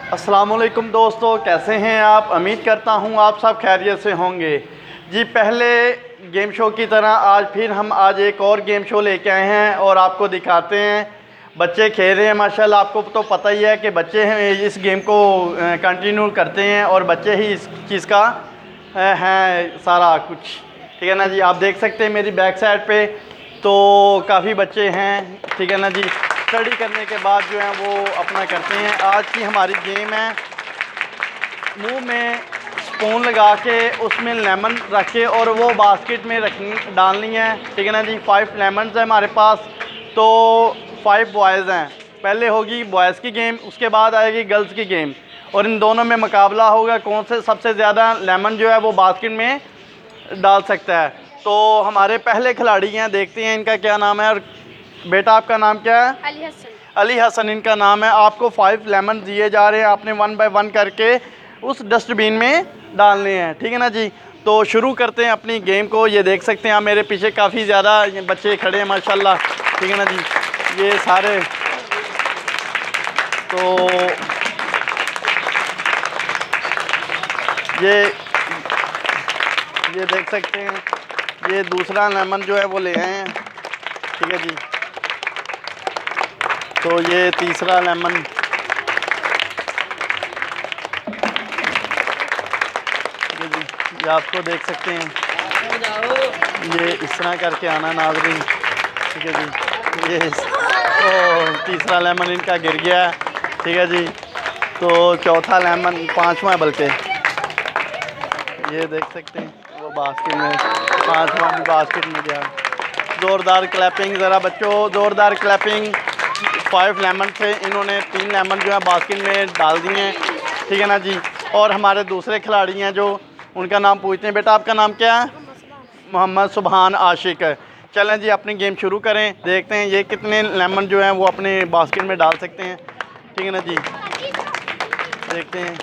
अस्सलामुअलैकुम दोस्तों, कैसे हैं आप। उम्मीद करता हूं आप सब खैरियत से होंगे। जी, पहले गेम शो की तरह आज फिर हम एक और गेम शो लेके आए हैं और आपको दिखाते हैं। बच्चे खेल रहे हैं माशाल्लाह। आपको तो पता ही है कि बच्चे हैं इस गेम को कंटिन्यू करते हैं और बच्चे ही इस चीज़ का हैं सारा कुछ। ठीक है ना जी। आप देख सकते हैं मेरी बैक साइड पे तो काफ़ी बच्चे हैं। ठीक है ना जी। स्टडी करने के बाद जो है वो अपना करते हैं। आज की हमारी गेम है मुंह में स्पून लगा के उसमें लेमन रख के और वो बास्केट में डालनी है। ठीक है ना जी। 5 लेमन्स हैं हमारे पास, तो 5 बॉयज़ हैं। पहले होगी बॉयज़ की गेम, उसके बाद आएगी गर्ल्स की गेम और इन दोनों में मुकाबला होगा कौन से सबसे ज़्यादा लेमन जो है वो बास्केट में डाल सकता है। तो हमारे पहले खिलाड़ी हैं, देखते हैं इनका क्या नाम है। और बेटा आपका नाम क्या है? अली हसन। अली हसन इनका नाम है। आपको 5 लेमन दिए जा रहे हैं, आपने 1 बाय 1 करके उस डस्टबिन में डालने हैं। ठीक है ना जी। तो शुरू करते हैं अपनी गेम को। ये देख सकते हैं आप मेरे पीछे काफ़ी ज़्यादा बच्चे खड़े हैं माशाल्लाह। ठीक है ना जी। ये सारे तो ये देख सकते हैं, ये दूसरा लेमन जो है वो ले आए हैं। ठीक है जी। तो ये तीसरा लेमन, ये आपको देख सकते हैं, ये इस तरह करके आना नाज़रीन। ठीक है जी। ये तो तीसरा लेमन इनका गिर गया है। ठीक है जी। तो चौथा लेमन, 5वां बल्कि, ये देख सकते हैं वो बास्केट में, 5वां भी बास्केट में गया। ज़ोरदार क्लैपिंग ज़रा बच्चों, ज़ोरदार क्लैपिंग। 5 लेमन थे, इन्होंने 3 लेमन जो है बास्केट में डाल दिए हैं। ठीक है ना जी। और हमारे दूसरे खिलाड़ी हैं जो, उनका नाम पूछते हैं। बेटा आपका नाम क्या है? मोहम्मद सुबहान आशिक है। चलें जी अपनी गेम शुरू करें, देखते हैं ये कितने लेमन जो हैं वो अपने बास्केट में डाल सकते हैं। ठीक है ना जी। देखते हैं,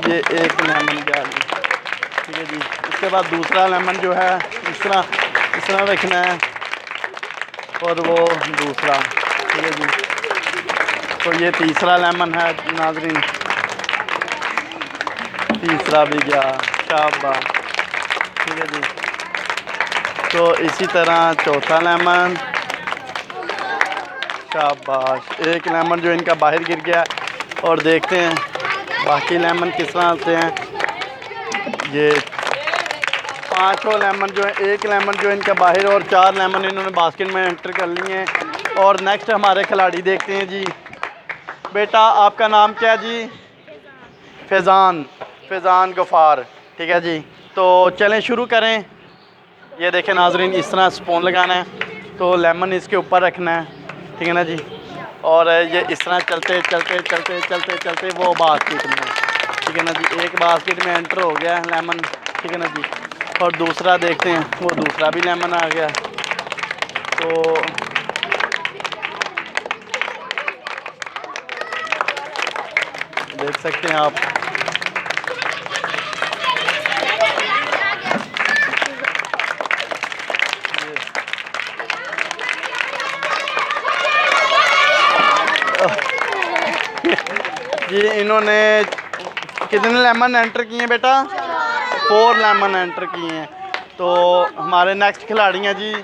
ये एक लेमन गया। ठीक है जी। उसके बाद दूसरा लेमन जो है इस तरह रखना है और वो दूसरा। ठीक है जी। तो ये तीसरा लेमन है नाज़रीन, तीसरा भी गया, शाबाश। ठीक है जी। तो इसी तरह चौथा लेमन, शाबाश। एक लेमन जो इनका बाहर गिर गया। और देखते हैं बाकी लेमन किस तरह आते हैं। ये 5 लेमन जो है, एक लेमन जो इनका बाहर और 4 लेमन इन्होंने बास्केट में एंटर कर लिए हैं। और नेक्स्ट हमारे खिलाड़ी देखते हैं जी। बेटा आपका नाम क्या जी? फैज़ान गफ़ार। ठीक है जी। तो चलें शुरू करें। ये देखें नाज़रीन, इस तरह स्पून लगाना है, तो लेमन इसके ऊपर रखना है। ठीक है ना जी। और ये इस तरह चलते चलते चलते चलते चलते वो बास्केट में। ठीक है ना जी। एक बास्केट में एंटर हो गया लेमन। ठीक है ना जी। और दूसरा देखते हैं, वो दूसरा भी लेमन आ गया। तो देख सकते हैं आप, ये इन्होंने कितने लेमन एंटर किए हैं बेटा? 4 लेमन एंटर किए हैं। तो हमारे नेक्स्ट खिलाड़ी हैं जी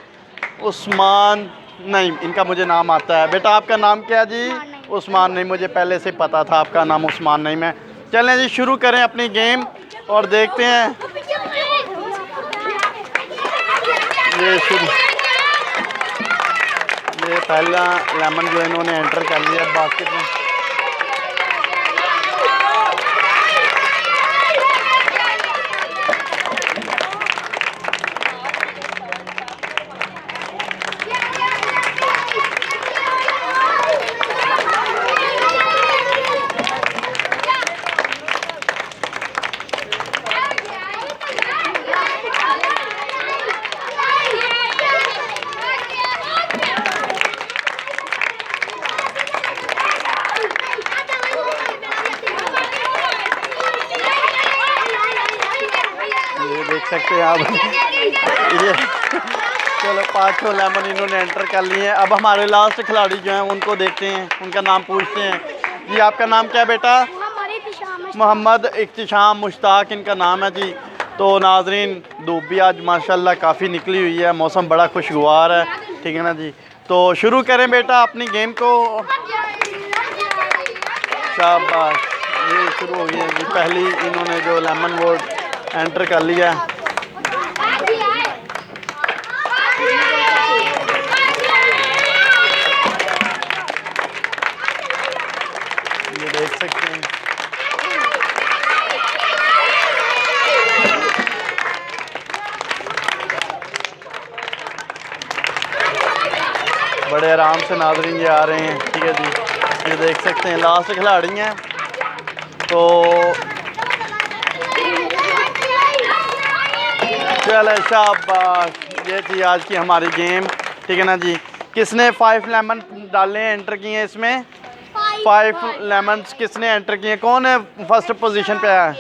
उस्मान। नहीं, इनका मुझे नाम आता है। बेटा आपका नाम क्या है जी? उस्मान नहीं, मुझे पहले से पता था आपका नाम उस्मान नहीं। मैं चलें जी शुरू करें अपनी गेम और देखते हैं। ये पहला लेमन जो इन्होंने एंटर कर लिया बास्केट में। देख सकते हैं आप ये चलो 5 लेमन इन्होंने एंटर कर लिए हैं। अब हमारे लास्ट खिलाड़ी जो हैं उनको देखते हैं, उनका नाम पूछते हैं। जी आपका नाम क्या है बेटा? मोहम्मद इख्तिशाम मुश्ताक इनका नाम है जी। तो नाजरीन धूप भी आज माशाल्लाह काफ़ी निकली हुई है, मौसम बड़ा खुशगवार है, ठीक है ना जी। तो शुरू करें बेटा अपनी गेम को। शाबाश, ये शुरू हो गई है जी। पहली इन्होंने जो लेमन वोड एंटर कर लिया। ये देख सकते हैं बड़े आराम से नाज़रीन ये आ रहे हैं, ठीक है जी। ये देख सकते हैं लास्ट खिलाड़ी हैं। तो चले शाबाश, ये थी आज की हमारी गेम, ठीक है ना जी। किसने 5 लेमन डाले हैं, एंटर किए हैं इसमें 5 लेमन्स किसने एंटर किए? कौन है फर्स्ट पोजीशन पे है?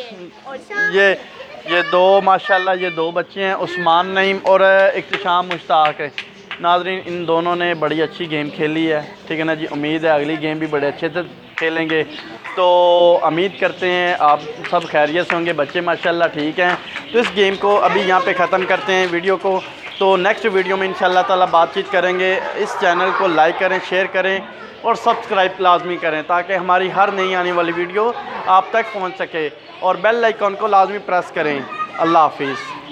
ये 2 माशाल्लाह, ये 2 बच्चे हैं, उस्मान नईम और इख्तिशाम मुश्ताक है। नाज़रीन इन दोनों ने बड़ी अच्छी गेम खेली है, ठीक है ना जी। उम्मीद है अगली गेम भी बड़े अच्छे से खेलेंगे। तो उम्मीद करते हैं आप सब खैरियत से होंगे, बच्चे माशाल्लाह ठीक हैं। तो इस गेम को अभी यहाँ पे ख़त्म करते हैं वीडियो को। तो नेक्स्ट वीडियो में इंशाल्लाह ताला बातचीत करेंगे। इस चैनल को लाइक करें, शेयर करें और सब्सक्राइब लाजमी करें ताकि हमारी हर नई आने वाली वीडियो आप तक पहुँच सके, और बेल आइकॉन को लाजमी प्रेस करें। अल्लाह हाफिज़।